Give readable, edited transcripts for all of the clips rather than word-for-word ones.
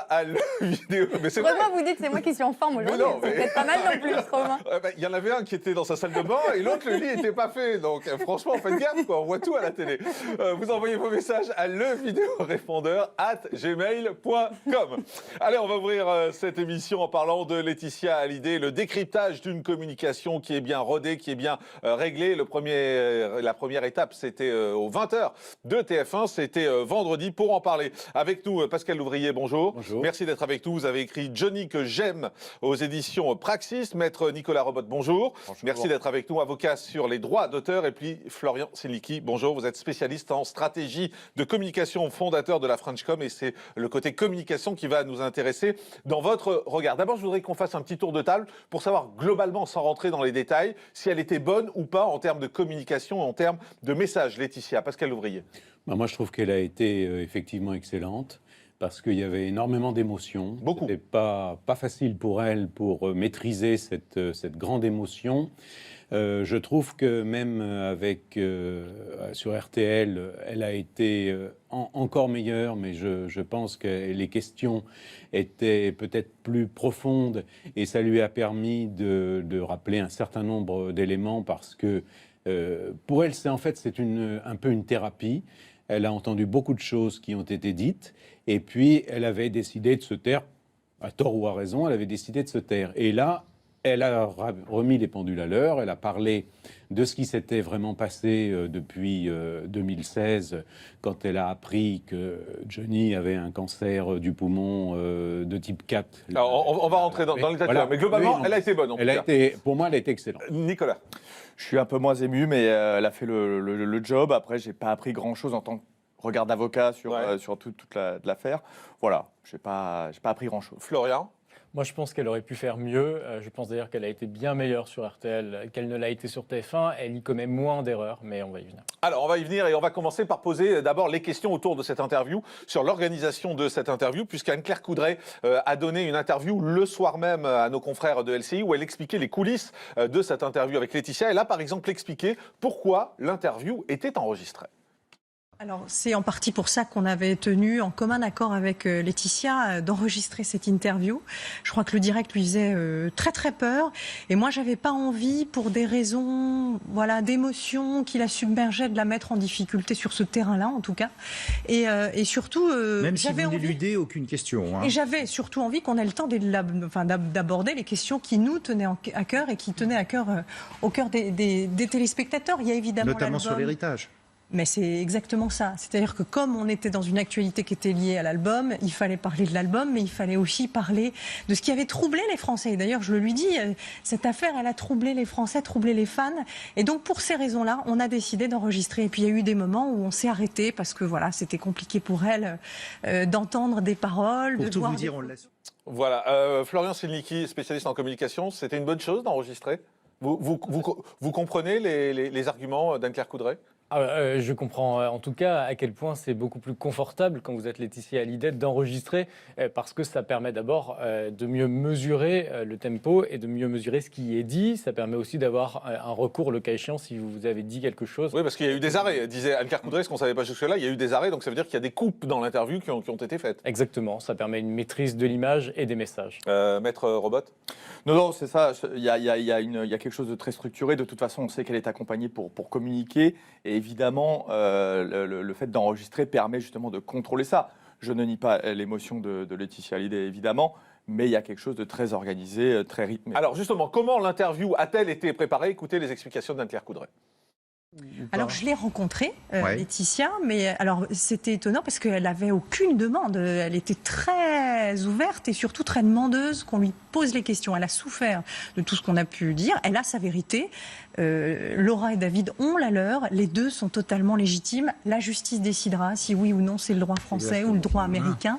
À la vidéo. Mais c'est vrai. Heureusement, vous dites c'est moi qui suis en forme aujourd'hui. C'est peut-être pas mal non plus, Romain. Il y en avait un qui était dans sa salle de bain et l'autre, le lit n'était pas fait. Donc franchement, faites gaffe, quoi. On voit tout à la télé. Vous envoyez vos messages à levideorépondeur@gmail.com. Allez, on va ouvrir cette émission en parlant de Laetitia Hallyday, le décryptage d'une communication qui est bien rodée, qui est bien réglée. La première étape, c'était aux 20h de TF1. C'était vendredi. Pour en parler avec nous, Pascal Louvrier, bonjour. Bonjour. Merci d'être avec nous. Vous avez écrit Johnny que j'aime aux éditions Praxis. Maître Nicolas Robot, bonjour. Bonjour. Merci d'être avec nous, avocat sur les droits d'auteur. Et puis Florian Sinlicki, bonjour. Vous êtes spécialiste en stratégie de communication, fondateur de la Frenchcom. Et c'est le côté communication qui va nous intéresser dans votre regard. D'abord, je voudrais qu'on fasse un petit tour de table pour savoir globalement, sans rentrer dans les détails, si elle était bonne ou pas en termes de communication, en termes de message. Laetitia, Pascal Louvrier. Moi, je trouve qu'elle a été effectivement excellente. Parce qu'il y avait énormément d'émotions. Beaucoup. C'était pas facile pour elle pour maîtriser cette grande émotion. Je trouve que même sur RTL, elle a été encore meilleure, mais je pense que les questions étaient peut-être plus profondes et ça lui a permis de rappeler un certain nombre d'éléments parce que pour elle, c'est un peu une thérapie. Elle a entendu beaucoup de choses qui ont été dites et puis elle avait décidé de se taire, à tort ou à raison, elle avait décidé de se taire. Et là, elle a remis les pendules à l'heure, elle a parlé de ce qui s'était vraiment passé depuis 2016, quand elle a appris que Johnny avait un cancer du poumon de type 4. Alors, on va rentrer dans les détails, voilà. Mais globalement, elle a été bonne. Pour moi, elle a été excellente. Nicolas. Je suis un peu moins ému, mais elle a fait le job. Après, j'ai pas appris grand-chose en tant que regard d'avocat sur toute l'affaire. Voilà, j'ai pas appris grand-chose. Florian. Moi, je pense qu'elle aurait pu faire mieux. Je pense d'ailleurs qu'elle a été bien meilleure sur RTL qu'elle ne l'a été sur TF1. Elle y commet moins d'erreurs, mais on va y venir. Alors, on va y venir et on va commencer par poser d'abord les questions autour de cette interview, sur l'organisation de cette interview, puisqu'Anne-Claire Coudray a donné une interview le soir même à nos confrères de LCI où elle expliquait les coulisses de cette interview avec Laetitia. Elle a par exemple expliqué pourquoi l'interview était enregistrée. Alors, c'est en partie pour ça qu'on avait tenu en commun accord avec Laetitia d'enregistrer cette interview. Je crois que le direct lui faisait très très peur. Et moi, j'avais pas envie, pour des raisons d'émotion qui la submergeaient, de la mettre en difficulté sur ce terrain-là, en tout cas. Et surtout... Même si vous n'éludez aucune question. Et j'avais surtout envie qu'on ait le temps d'aborder les questions qui nous tenaient à cœur et qui tenaient à cœur, au cœur des téléspectateurs. Il y a évidemment notamment sur l'héritage. Mais c'est exactement ça. C'est-à-dire que comme on était dans une actualité qui était liée à l'album, il fallait parler de l'album, mais il fallait aussi parler de ce qui avait troublé les Français. Et d'ailleurs, je le lui dis, cette affaire, elle a troublé les Français, troublé les fans. Et donc, pour ces raisons-là, on a décidé d'enregistrer. Et puis, il y a eu des moments où on s'est arrêté parce que c'était compliqué pour elle d'entendre des paroles. Pour tout vous dire, on le laisse. Voilà. Florian Sinlicki, spécialiste en communication, c'était une bonne chose d'enregistrer ? Vous comprenez les arguments d'Anne-Claire Coudray ? Je comprends en tout cas à quel point c'est beaucoup plus confortable quand vous êtes Laetitia Hallyday d'enregistrer parce que ça permet d'abord de mieux mesurer le tempo et de mieux mesurer ce qui est dit. Ça permet aussi d'avoir un recours le cas échéant si vous avez dit quelque chose. Oui, parce qu'il y a eu des arrêts. Disait Anne-Claire Coudray, ce qu'on ne savait pas jusque-là, il y a eu des arrêts, donc ça veut dire qu'il y a des coupes dans l'interview qui ont été faites. Exactement, ça permet une maîtrise de l'image et des messages. Maître Robot ? Non, c'est ça. Il y a quelque chose de très structuré. De toute façon, on sait qu'elle est accompagnée pour communiquer. Et évidemment, le fait d'enregistrer permet justement de contrôler ça. Je ne nie pas l'émotion de Laetitia Hallyday, évidemment, mais il y a quelque chose de très organisé, très rythmé. Alors justement, comment l'interview a-t-elle été préparée ? Écoutez les explications d'Anne-Claire Coudray. Alors, je l'ai rencontrée, Laetitia, mais alors c'était étonnant parce qu'elle n'avait aucune demande. Elle était très ouverte et surtout très demandeuse qu'on lui pose les questions. Elle a souffert de tout ce qu'on a pu dire. Elle a sa vérité. Laura et David ont la leur. Les deux sont totalement légitimes. La justice décidera si oui ou non c'est le droit français ou le droit américain.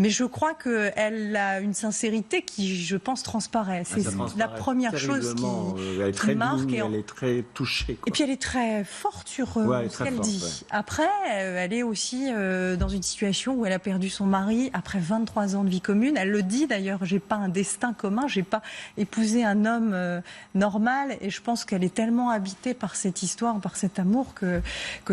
Mais je crois qu'elle a une sincérité qui, je pense, transparaît. C'est la première chose qui marque. Elle est très touchée. Et puis elle est très forte sur ce qu'elle dit. Après, elle est aussi dans une situation où elle a perdu son mari après 23 ans de vie commune. Elle le dit d'ailleurs, j'ai pas un destin commun, j'ai pas épousé un homme normal, et je pense qu'elle est tellement habitée par cette histoire, par cet amour que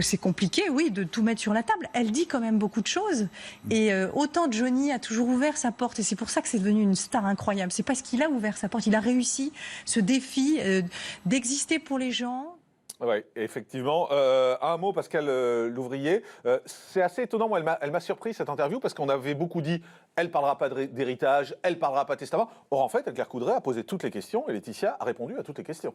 c'est compliqué, oui, de tout mettre sur la table. Elle dit quand même beaucoup de choses, et autant Johnny a toujours ouvert sa porte, et c'est pour ça que c'est devenu une star incroyable. C'est parce qu'il a ouvert sa porte, il a réussi ce défi d'exister pour les gens. Oui, effectivement. Un mot, Pascal Louvrier. C'est assez étonnant. Moi, elle m'a surpris cette interview parce qu'on avait beaucoup dit elle parlera pas d'héritage, elle parlera pas de testament. Or, en fait, Claire Coudray a posé toutes les questions et Laetitia a répondu à toutes les questions.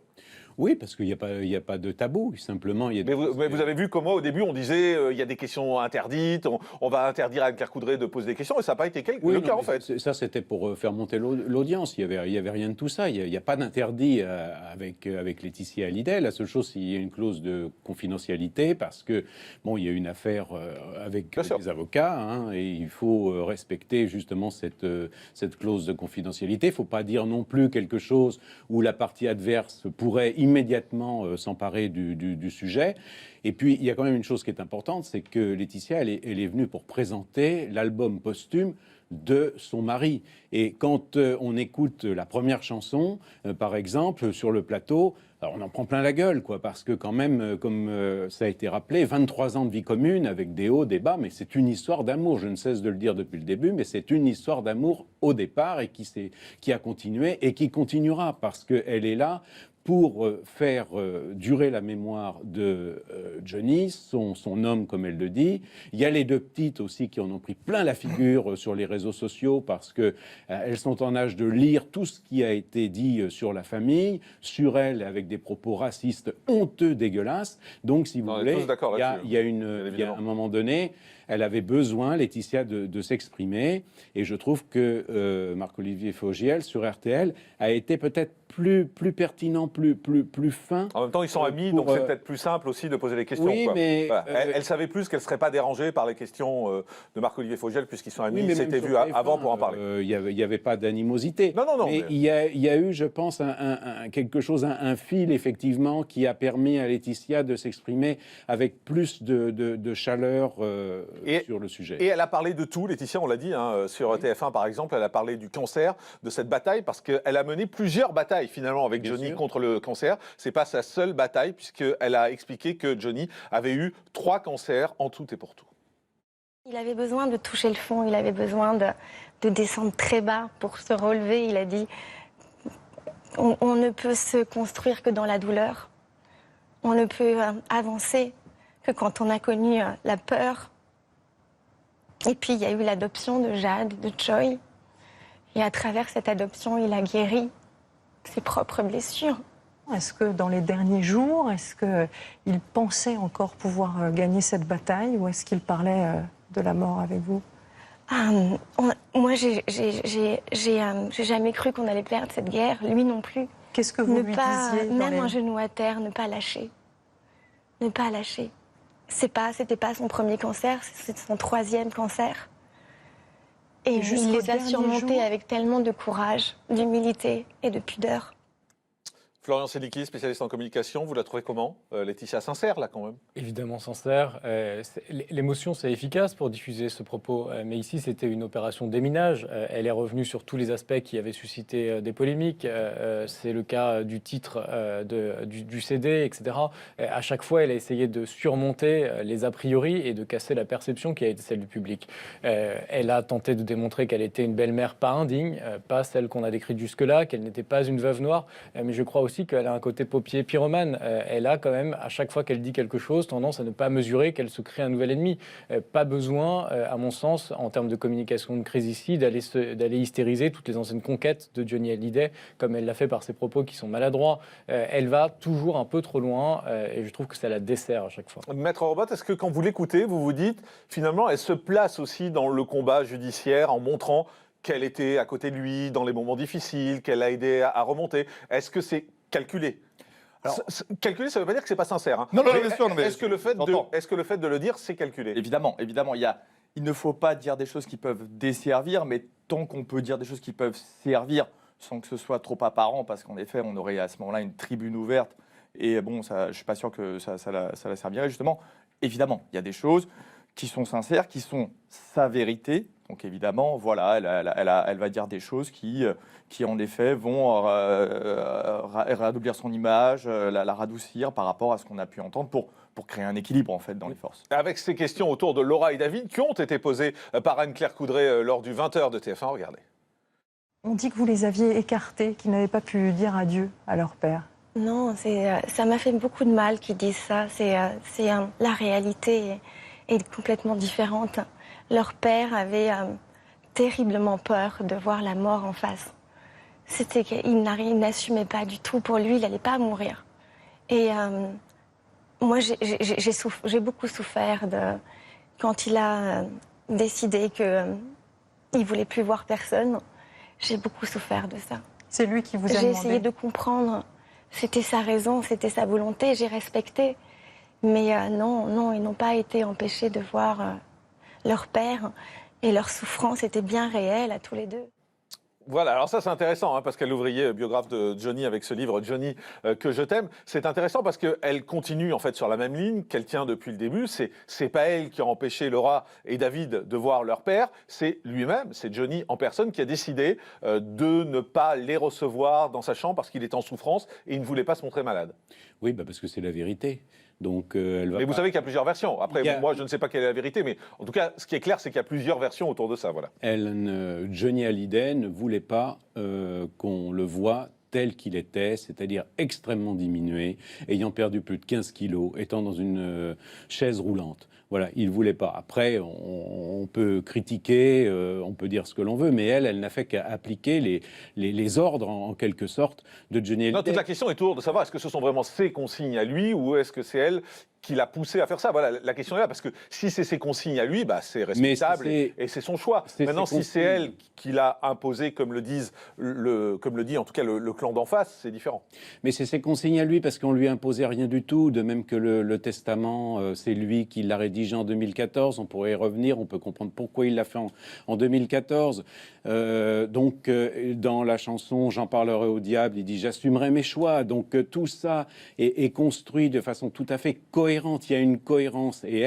Oui, parce qu'il n'y a pas de tabou. Simplement, il y a Mais vous avez vu comment, au début, on disait il y a des questions interdites, on va interdire à Claire Coudray de poser des questions, et ça n'a pas été le cas, en fait. Ça, c'était pour faire monter l'audience. Il y avait rien de tout ça. Il n'y a pas d'interdit avec Laetitia Hallyday. La seule chose, c'est qu'il y a une clause de confidentialité parce que, bon, il y a une affaire avec les avocats, hein, et il faut respecter justement cette clause de confidentialité. Il ne faut pas dire non plus quelque chose où la partie adverse pourrait immédiatement s'emparer du sujet. Et puis, il y a quand même une chose qui est importante, c'est que Laetitia, elle est venue pour présenter l'album posthume de son mari. Et quand on écoute la première chanson, par exemple, sur le plateau, alors on en prend plein la gueule, quoi, parce que quand même, comme ça a été rappelé, 23 ans de vie commune avec des hauts, des bas, mais c'est une histoire d'amour. Je ne cesse de le dire depuis le début, mais c'est une histoire d'amour au départ et qui a continué et qui continuera, parce qu'elle est là pour faire durer la mémoire de Johnny, son homme, comme elle le dit. Il y a les deux petites aussi qui en ont pris plein la figure sur les réseaux sociaux parce qu'elles sont en âge de lire tout ce qui a été dit sur la famille, sur elle, avec des propos racistes honteux, dégueulasses. Donc, si vous voulez, il y a un moment donné, elle avait besoin, Laetitia, de s'exprimer. Et je trouve que Marc-Olivier Fogiel, sur RTL, a été peut-être plus pertinent, plus fin. En même temps, ils sont amis, donc c'est peut-être plus simple aussi de poser les questions. Oui, quoi. mais voilà. Elle savait plus qu'elle ne serait pas dérangée par les questions de Marc-Olivier Fogiel, puisqu'ils sont amis, ils s'étaient vus avant pour en parler. Il n'y avait pas d'animosité. Non. Mais il y a eu, je pense, quelque chose, un fil, effectivement, qui a permis à Laetitia de s'exprimer avec plus de chaleur sur le sujet. Et elle a parlé de tout, Laetitia, on l'a dit, hein, sur TF1 par exemple, elle a parlé du cancer, de cette bataille, parce qu'elle a mené plusieurs batailles finalement avec Johnny contre le cancer. C'est pas sa seule bataille, puisqu'elle a expliqué que Johnny avait eu 3 cancers en tout et pour tout. Il avait besoin de toucher le fond, il avait besoin de descendre très bas pour se relever. Il a dit on ne peut se construire que dans la douleur, on ne peut avancer que quand on a connu la peur. Et puis il y a eu l'adoption de Jade, de Joy. Et à travers cette adoption, il a guéri ses propres blessures. Est-ce que dans les derniers jours, est-ce qu'il pensait encore pouvoir gagner cette bataille, ou est-ce qu'il parlait de la mort avec vous? Moi, j'ai jamais cru qu'on allait perdre cette guerre, lui non plus. Qu'est-ce que vous lui disiez même un genou à terre, ne pas lâcher. Ne pas lâcher. C'était pas son premier cancer, c'est son 3e cancer. Et il les a surmontés avec tellement de courage, d'humilité et de pudeur. Florian Sélicky, spécialiste en communication, vous la trouvez comment Laetitia, sincère là quand même? Évidemment sincère. L'émotion, c'est efficace pour diffuser ce propos, mais ici c'était une opération déminage. Elle est revenue sur tous les aspects qui avaient suscité des polémiques. C'est le cas du titre du CD, etc. À chaque fois, elle a essayé de surmonter les a priori et de casser la perception qui a été celle du public. Elle a tenté de démontrer qu'elle était une belle-mère pas indigne, pas celle qu'on a décrite jusque-là, qu'elle n'était pas une veuve noire, mais je crois aussi qu'elle a un côté paupier pyromane. Elle a quand même, à chaque fois qu'elle dit quelque chose, tendance à ne pas mesurer qu'elle se crée un nouvel ennemi. Pas besoin, à mon sens, en termes de communication de crise ici, d'aller hystériser toutes les anciennes conquêtes de Johnny Hallyday, comme elle l'a fait par ses propos qui sont maladroits. Elle va toujours un peu trop loin, et je trouve que ça la dessert à chaque fois. Maître Robot, est-ce que quand vous l'écoutez, vous vous dites, finalement, elle se place aussi dans le combat judiciaire en montrant qu'elle était à côté de lui dans les moments difficiles, qu'elle l'a aidé à remonter? Est-ce que c'est calculé? Alors, calculé, ça ne veut pas dire que c'est pas sincère. Hein. Non, bien sûr. Est-ce que le fait de le dire, c'est calculé? Évidemment. Il ne faut pas dire des choses qui peuvent desservir, mais tant qu'on peut dire des choses qui peuvent servir sans que ce soit trop apparent, parce qu'en effet, on aurait à ce moment-là une tribune ouverte. Et bon, je ne suis pas sûr que ça la servirait, justement. Évidemment, il y a des choses qui sont sincères, qui sont sa vérité. Donc évidemment, voilà, elle va dire des choses qui en effet vont radoublir son image, la radoucir par rapport à ce qu'on a pu entendre pour créer un équilibre en fait dans les forces. Avec ces questions autour de Laura et David qui ont été posées par Anne-Claire Coudray lors du 20h de TF1, regardez. On dit que vous les aviez écartés, qu'ils n'avaient pas pu dire adieu à leur père. Non, ça m'a fait beaucoup de mal qu'ils disent ça. La réalité est complètement différente. Leur père avait terriblement peur de voir la mort en face. C'était qu'il n'assumait pas du tout. Pour lui, il n'allait pas mourir. Et moi, j'ai beaucoup souffert quand il a décidé qu'il ne voulait plus voir personne. J'ai beaucoup souffert de ça. C'est lui qui vous a demandé. J'ai essayé de comprendre. C'était sa raison, c'était sa volonté. J'ai respecté. Mais non, ils n'ont pas été empêchés de voir leur père. Et leur souffrance était bien réelle à tous les deux. Voilà, alors ça c'est intéressant, Pascal Louvrier, biographe de Johnny avec ce livre « Johnny, que je t'aime ». C'est intéressant parce qu'elle continue en fait sur la même ligne qu'elle tient depuis le début. C'est pas elle qui a empêché Laura et David de voir leur père, c'est lui-même, c'est Johnny en personne qui a décidé de ne pas les recevoir dans sa chambre parce qu'il est en souffrance et il ne voulait pas se montrer malade. Oui, parce que c'est la vérité. Donc, mais vous savez qu'il y a plusieurs versions. Après, moi, je ne sais pas quelle est la vérité, mais en tout cas, ce qui est clair, c'est qu'il y a plusieurs versions autour de ça. Voilà. Johnny Hallyday ne voulait pas qu'on le voie tel qu'il était, c'est-à-dire extrêmement diminué, ayant perdu plus de 15 kilos, étant dans une chaise roulante. Voilà, il ne voulait pas. Après, on peut critiquer, on peut dire ce que l'on veut, mais elle n'a fait qu'appliquer les ordres, en quelque sorte, de Johnny Hallyday. Non, toute la question est toujours de savoir est-ce que ce sont vraiment ses consignes à lui ou est-ce que c'est elle qui l'a poussé à faire ça. Voilà, la question est là, parce que si c'est ses consignes à lui, c'est respectable et c'est son choix. Maintenant, si c'est elle qui l'a imposé, comme le dit en tout cas le clan d'en face, c'est différent. Mais c'est ses consignes à lui, parce qu'on lui imposait rien du tout, de même que le testament, c'est lui qui l'a rédigé en 2014, on pourrait y revenir, on peut comprendre pourquoi il l'a fait en 2014. Donc, dans la chanson « J'en parlerai au diable », il dit « J'assumerai mes choix ». Donc, tout ça est construit de façon tout à fait cohérente. Il y a une cohérence. Et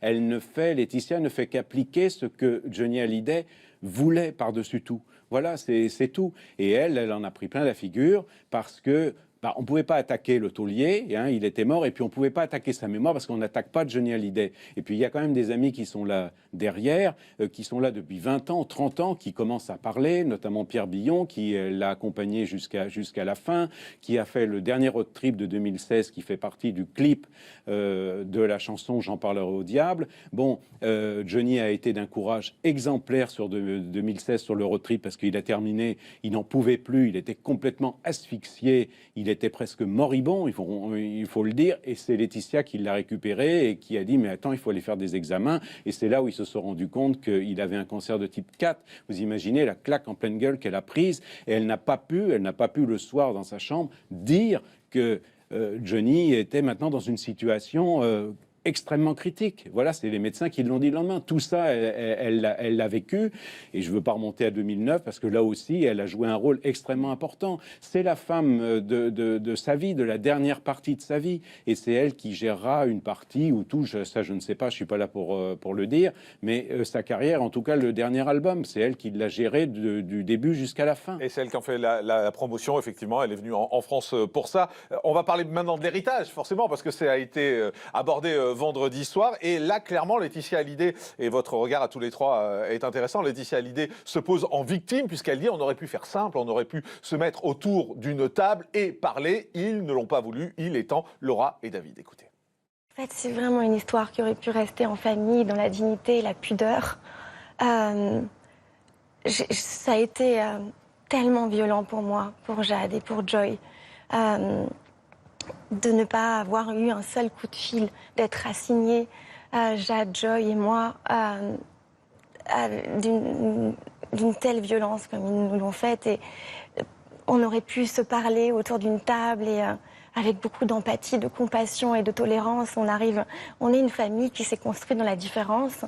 Laetitia ne fait qu'appliquer ce que Johnny Hallyday voulait par-dessus tout. Voilà, c'est tout. Et elle en a pris plein la figure parce que on ne pouvait pas attaquer le taulier, il était mort, et puis on ne pouvait pas attaquer sa mémoire parce qu'on n'attaque pas Johnny Hallyday. Et puis il y a quand même des amis qui sont là derrière, qui sont là depuis 20 ans, 30 ans, qui commencent à parler, notamment Pierre Billon, qui l'a accompagné jusqu'à la fin, qui a fait le dernier road trip de 2016, qui fait partie du clip de la chanson « J'en parlerai au diable ». Bon, Johnny a été d'un courage exemplaire sur 2016 sur le road trip parce qu'il a terminé, il n'en pouvait plus, il était complètement asphyxié, il était presque moribond, il faut le dire, et c'est Laetitia qui l'a récupéré et qui a dit « mais attends, il faut aller faire des examens ». Et c'est là où ils se sont rendus compte qu'il avait un cancer de type 4. Vous imaginez la claque en pleine gueule qu'elle a prise, et elle n'a pas pu le soir dans sa chambre dire que Johnny était maintenant dans une situation extrêmement critique. Voilà, c'est les médecins qui l'ont dit le lendemain. Tout ça, elle l'a vécu. Et je ne veux pas remonter à 2009 parce que là aussi, elle a joué un rôle extrêmement important. C'est la femme de sa vie, de la dernière partie de sa vie. Et c'est elle qui gérera une partie ou tout, ça je ne sais pas, je ne suis pas là pour le dire, mais sa carrière, en tout cas le dernier album, c'est elle qui l'a géré du début jusqu'à la fin. Et c'est elle qui en fait la promotion, effectivement. Elle est venue en France pour ça. On va parler maintenant de l'héritage, forcément, parce que ça a été abordé vendredi soir. Et là, clairement, Laetitia Hallyday, et votre regard à tous les trois est intéressant, Laetitia Hallyday se pose en victime, puisqu'elle dit on aurait pu faire simple, on aurait pu se mettre autour d'une table et parler. Ils ne l'ont pas voulu, il étant Laura et David. Écoutez. En fait, c'est vraiment une histoire qui aurait pu rester en famille, dans la dignité et la pudeur. Ça a été tellement violent pour moi, pour Jade et pour Joy. De ne pas avoir eu un seul coup de fil, d'être assignés, Jade, Joy et moi, d'une telle violence comme ils nous l'ont fait. Et on aurait pu se parler autour d'une table et avec beaucoup d'empathie, de compassion et de tolérance. On est une famille qui s'est construite dans la différence,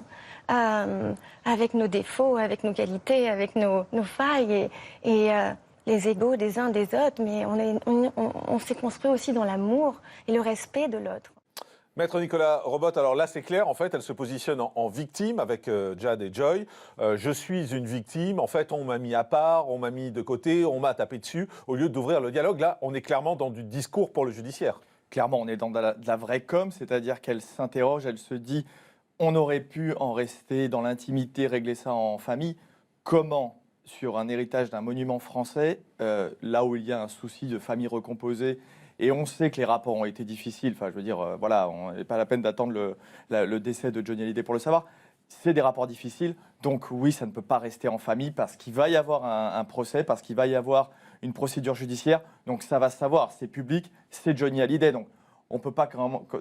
avec nos défauts, avec nos qualités, avec nos failles et les égos des uns des autres, mais on s'est construit aussi dans l'amour et le respect de l'autre. Maître Nicolas Robot, alors là c'est clair, en fait, elle se positionne en victime avec Jad et Joy. Je suis une victime, en fait, on m'a mis à part, on m'a mis de côté, on m'a tapé dessus. Au lieu d'ouvrir le dialogue, là, on est clairement dans du discours pour le judiciaire. Clairement, on est dans de la vraie com, c'est-à-dire qu'elle s'interroge, elle se dit on aurait pu en rester dans l'intimité, régler ça en famille. Comment, sur un héritage d'un monument français, là où il y a un souci de famille recomposée, et on sait que les rapports ont été difficiles, enfin je veux dire, voilà, on n'est pas la peine d'attendre le décès de Johnny Hallyday pour le savoir, c'est des rapports difficiles, donc oui, ça ne peut pas rester en famille parce qu'il va y avoir un procès, parce qu'il va y avoir une procédure judiciaire, donc ça va se savoir, c'est public, c'est Johnny Hallyday, donc on ne peut pas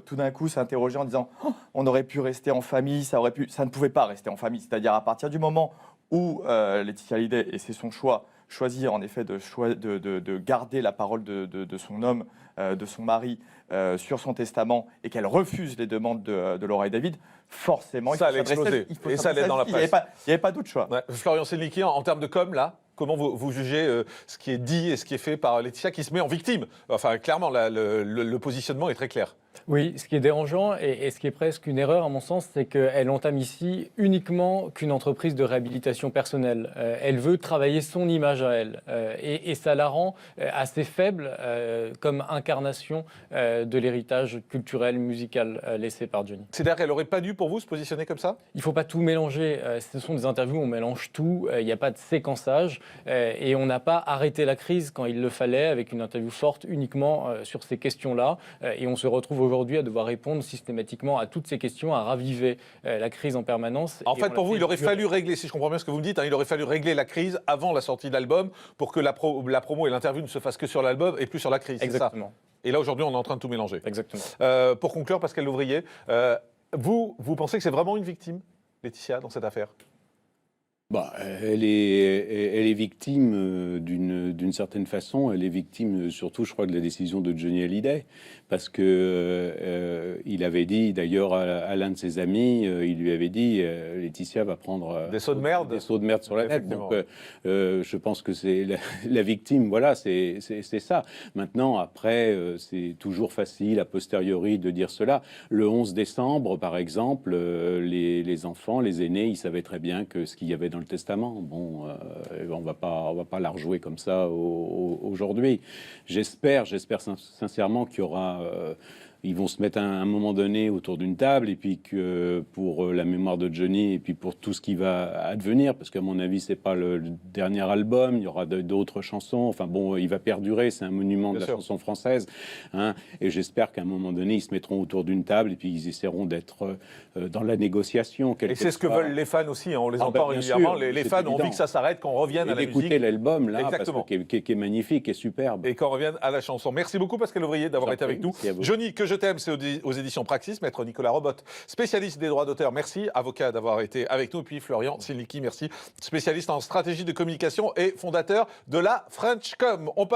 tout d'un coup s'interroger en disant oh, on aurait pu rester en famille, ça ne pouvait pas rester en famille, c'est-à-dire à partir du moment où Laetitia Hallyday, et c'est son choix, choisit en effet de garder la parole de son homme, de son mari, sur son testament, et qu'elle refuse les demandes de Laura et David, forcément, ça allait exploser. Et ça allait dans la presse. Il n'y avait pas d'autre choix. Ouais. Florian Selnicki, en termes de com, là, comment vous jugez ce qui est dit et ce qui est fait par Laetitia, qui se met en victime? Enfin, clairement, le positionnement est très clair. Oui, ce qui est dérangeant et ce qui est presque une erreur à mon sens, c'est qu'elle entame ici uniquement qu'une entreprise de réhabilitation personnelle. Elle veut travailler son image à elle et ça la rend assez faible comme incarnation de l'héritage culturel, musical laissé par Johnny. C'est-à-dire qu'elle n'aurait pas dû, pour vous, se positionner comme ça? Il ne faut pas tout mélanger. Ce sont des interviews où on mélange tout, il n'y a pas de séquençage et on n'a pas arrêté la crise quand il le fallait avec une interview forte uniquement sur ces questions-là et on se retrouve aujourd'hui à devoir répondre systématiquement à toutes ces questions, à raviver la crise en permanence. En fait, pour vous, il aurait fallu régler, si je comprends bien ce que vous me dites, il aurait fallu régler la crise avant la sortie de l'album pour que la promo et l'interview ne se fassent que sur l'album et plus sur la crise. Exactement. Ça. Et là, aujourd'hui, on est en train de tout mélanger. Exactement. Pour conclure, Pascal Louvrier, vous pensez que c'est vraiment une victime, Laetitia, dans cette affaire? Bah, elle est victime d'une certaine façon. Elle est victime surtout, je crois, de la décision de Johnny Hallyday, parce que il avait dit, d'ailleurs, à l'un de ses amis, il lui avait dit, Laetitia va prendre des sauts de merde sur la tête. Donc, je pense que c'est la victime. Voilà, c'est ça. Maintenant, après, c'est toujours facile a posteriori de dire cela. Le 11 décembre, par exemple, les enfants, les aînés, ils savaient très bien que ce qu'il y avait dans le testament. Bon, on va pas la rejouer comme ça aujourd'hui. J'espère sincèrement qu'il y aura... ils vont se mettre à un moment donné autour d'une table et puis que pour la mémoire de Johnny et puis pour tout ce qui va advenir, parce qu'à mon avis, c'est pas le dernier album, il y aura d'autres chansons. Enfin bon, il va perdurer, c'est un monument de la chanson française. Hein, et j'espère qu'à un moment donné, ils se mettront autour d'une table et puis ils essaieront d'être dans la négociation. Et c'est ce que veulent les fans aussi, hein, on les entend régulièrement. Les fans ont envie que ça s'arrête, qu'on revienne à la musique. D'écouter l'album, là, parce que, qui est magnifique, qui est superbe. Et qu'on revienne à la chanson. Merci beaucoup, Pascal Louvrier, d'avoir été avec nous. Johnny, que je t'aime, c'est aux éditions Praxis. Maître Nicolas Robot, spécialiste des droits d'auteur, merci. Avocat d'avoir été avec nous. Et puis Florian Selnicki, merci. Spécialiste en stratégie de communication et fondateur de la Frenchcom.